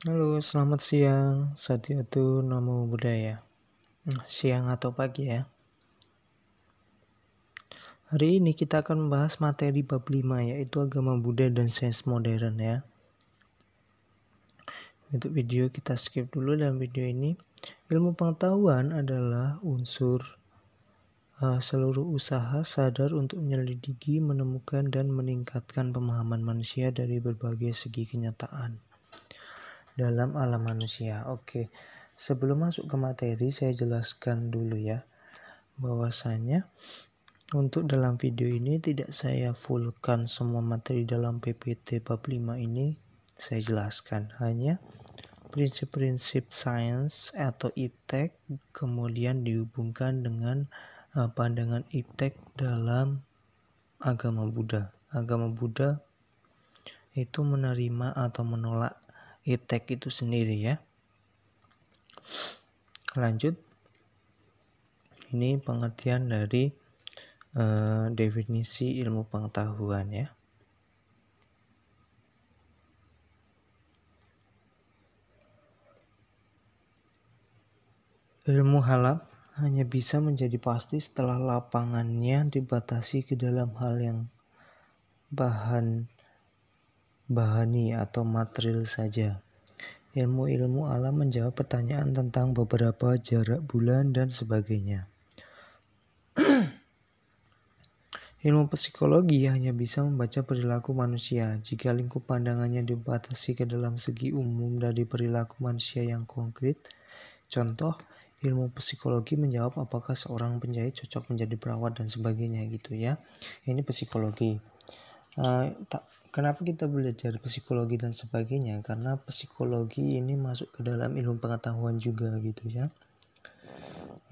Halo, selamat siang. Satyatu Namo Buddhaya. Siang atau pagi ya. Hari ini kita akan membahas materi bab 5 yaitu agama Buddha dan sains modern ya. Untuk video kita skip dulu dalam video ini. Ilmu pengetahuan adalah unsur seluruh usaha sadar untuk menyelidiki, menemukan dan meningkatkan pemahaman manusia dari berbagai segi kenyataan dalam alam manusia. Oke, sebelum masuk ke materi saya jelaskan dulu ya bahwasanya untuk dalam video ini tidak saya fullkan semua materi dalam PPT bab 5 ini saya jelaskan, hanya prinsip-prinsip sains atau iptek kemudian dihubungkan dengan pandangan iptek dalam agama Buddha. Agama Buddha itu menerima atau menolak iptek itu sendiri ya. Lanjut, ini pengertian dari definisi ilmu pengetahuan ya. Ilmu halal hanya bisa menjadi pasti setelah lapangannya dibatasi ke dalam hal yang bahani atau material saja. Ilmu-ilmu alam menjawab pertanyaan tentang beberapa jarak bulan dan sebagainya. Ilmu psikologi hanya bisa membaca perilaku manusia jika lingkup pandangannya dibatasi ke dalam segi umum dari perilaku manusia yang konkret. Contoh, ilmu psikologi menjawab apakah seorang penjahit cocok menjadi perawat dan sebagainya gitu ya. Ini psikologi. Kenapa kita belajar psikologi dan sebagainya? Karena psikologi ini masuk ke dalam ilmu pengetahuan juga gitu ya.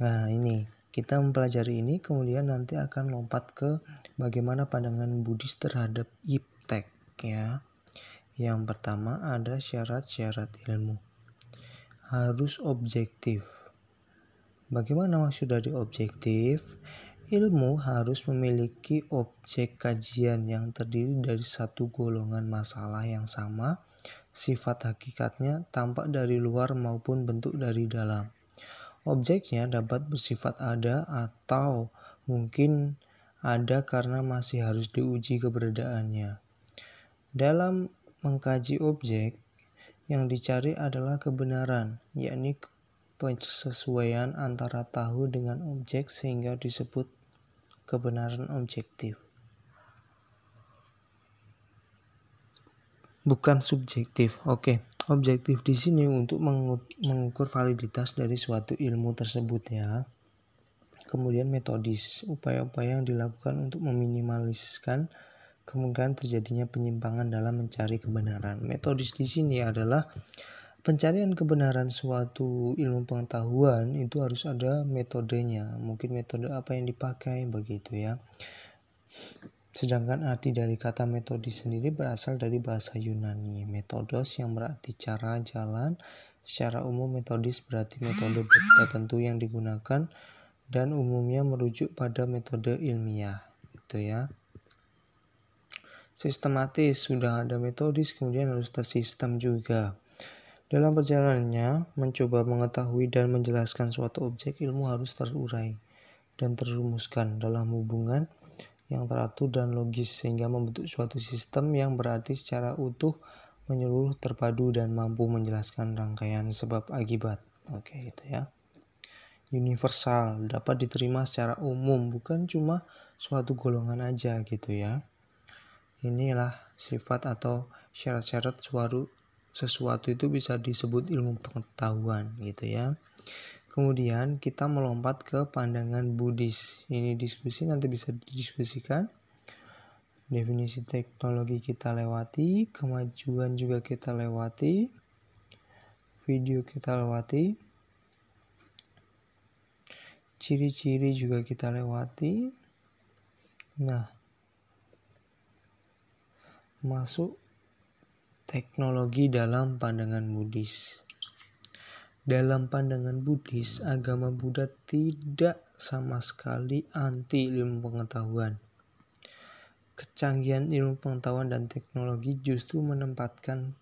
Nah ini kita mempelajari ini, kemudian nanti akan lompat ke bagaimana pandangan Buddhis terhadap iptek ya. Yang pertama ada syarat-syarat ilmu. Harus objektif. Bagaimana maksud dari objektif? Ilmu harus memiliki objek kajian yang terdiri dari satu golongan masalah yang sama, sifat hakikatnya tampak dari luar maupun bentuk dari dalam. Objeknya dapat bersifat ada atau mungkin ada karena masih harus diuji keberadaannya. Dalam mengkaji objek, yang dicari adalah kebenaran, yakni persesuaian antara tahu dengan objek sehingga disebut kebenaran objektif. Bukan subjektif. Oke. Objektif di sini untuk mengukur validitas dari suatu ilmu tersebut ya. Kemudian metodis, upaya-upaya yang dilakukan untuk meminimaliskan kemungkinan terjadinya penyimpangan dalam mencari kebenaran. Metodis di sini adalah pencarian kebenaran suatu ilmu pengetahuan itu harus ada metodenya. Mungkin metode apa yang dipakai begitu ya. Sedangkan arti dari kata metodis sendiri berasal dari bahasa Yunani. Metodos yang berarti cara, jalan. Secara umum metodis berarti metode tertentu yang digunakan dan umumnya merujuk pada metode ilmiah. Gitu ya. Sistematis, sudah ada metodis kemudian harus tersistem juga. Dalam perjalanannya, mencoba mengetahui dan menjelaskan suatu objek, ilmu harus terurai dan terumuskan dalam hubungan yang teratur dan logis sehingga membentuk suatu sistem yang berarti secara utuh, menyeluruh, terpadu dan mampu menjelaskan rangkaian sebab akibat. Oke, gitu ya. Universal, dapat diterima secara umum, bukan cuma suatu golongan aja gitu ya. Inilah sifat atau syarat-syarat sesuatu itu bisa disebut ilmu pengetahuan gitu ya. Kemudian kita melompat ke pandangan Buddhis. Ini diskusi nanti bisa didiskusikan. Definisi teknologi kita lewati, kemajuan juga kita lewati, video kita lewati, ciri-ciri juga kita lewati. Nah, masuk teknologi dalam pandangan Buddhis. Dalam pandangan Buddhis, agama Buddha tidak sama sekali anti ilmu pengetahuan. Kecanggihan ilmu pengetahuan dan teknologi justru menempatkan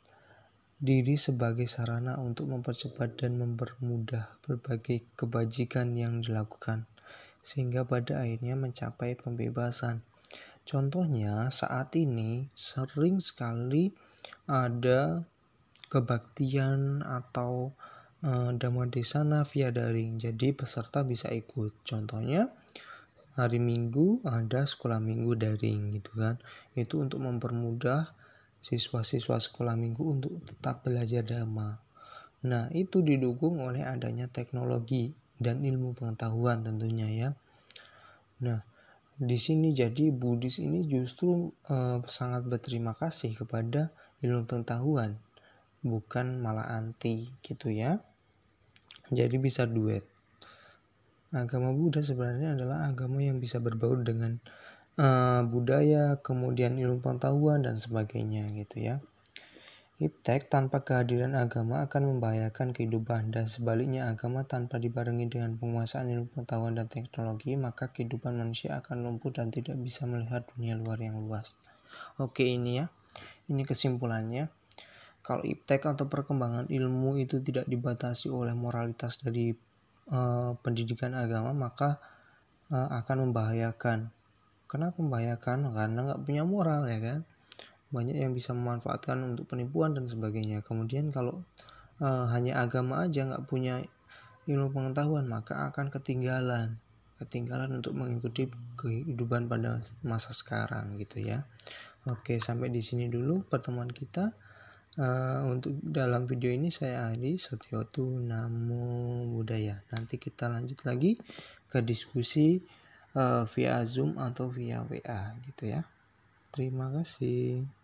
diri sebagai sarana untuk mempercepat dan mempermudah berbagai kebajikan yang dilakukan, sehingga pada akhirnya mencapai pembebasan. Contohnya saat ini sering sekali ada kebaktian atau dhamma desana via daring. Jadi peserta bisa ikut. Contohnya hari Minggu ada sekolah minggu daring gitu kan. Itu untuk mempermudah siswa-siswa sekolah minggu untuk tetap belajar dhamma. Nah, itu didukung oleh adanya teknologi dan ilmu pengetahuan tentunya ya. Nah, di sini jadi Buddhis ini justru sangat berterima kasih kepada ilmu pengetahuan, bukan malah anti gitu ya. Jadi bisa duet. Agama Buddha sebenarnya adalah agama yang bisa berbaur dengan budaya, kemudian ilmu pengetahuan dan sebagainya gitu ya. Iptek tanpa kehadiran agama akan membahayakan kehidupan, dan sebaliknya agama tanpa dibarengi dengan penguasaan ilmu pengetahuan dan teknologi, maka kehidupan manusia akan lumpuh dan tidak bisa melihat dunia luar yang luas. Oke, ini ya, ini kesimpulannya. Kalau iptek atau perkembangan ilmu itu tidak dibatasi oleh moralitas dari pendidikan agama, maka akan membahayakan. Kenapa membahayakan? Karena nggak punya moral ya kan. Banyak yang bisa memanfaatkan untuk penipuan dan sebagainya. Kemudian kalau hanya agama aja nggak punya ilmu pengetahuan, maka akan ketinggalan untuk mengikuti kehidupan pada masa sekarang gitu ya. Oke, sampai di sini dulu pertemuan kita. Untuk dalam video ini saya Adi Setiotu, Namo Buddhaya. Nanti kita lanjut lagi ke diskusi via Zoom atau via WA gitu ya. Terima kasih.